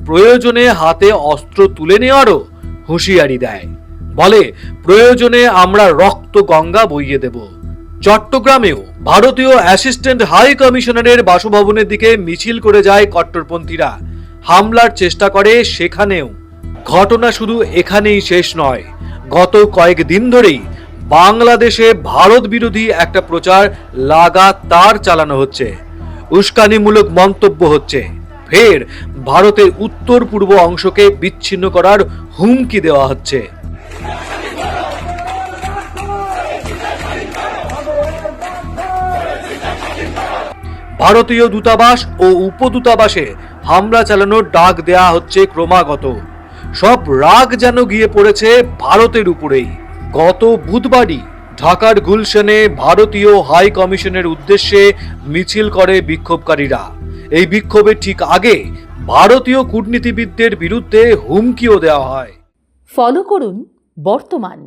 প্রয়োজনে হাতে অস্ত্র তুলে নেওয়ারও হুঁশিয়ারি দেয়। বলে প্রয়োজনে আমরা রক্ত গঙ্গা বইয়ে দেব। চট্টগ্রামেও ভারতীয় অ্যাসিস্ট্যান্ট হাই কমিশনারের বাসভবনের দিকে মিছিল করে যায় কট্টরপন্থীরা। হামলার চেষ্টা করে সেখানেও। ঘটনা শুধু এখানেই শেষ নয়, গত কয়েকদিন ধরেই বাংলাদেশে ভারত বিরোধী একটা প্রচার লাগাতার চালানো হচ্ছে। উস্কানিমূলক মন্তব্য হচ্ছে, ফের ভারতের উত্তর পূর্ব অংশকে বিচ্ছিন্ন করার হুমকি দেওয়া হচ্ছে। ভারতীয় দূতাবাস ও উপদূতাবাসে হামলা চালানোর ডাক দেয়া হচ্ছে ক্রমাগত। সব রাগ যেন গিয়ে পড়েছে ভারতের উপরেই। গত বুধবারই ঢাকার গুলশানে ভারতীয় হাই কমিশনের উদ্দেশ্যে মিছিল করে বিক্ষোভকারীরা। এই বিক্ষোভের ঠিক আগে ভারতীয় কূটনীতিবিদদের বিরুদ্ধে হুমকিও দেওয়া হয়। ফলো করুন বর্তমান।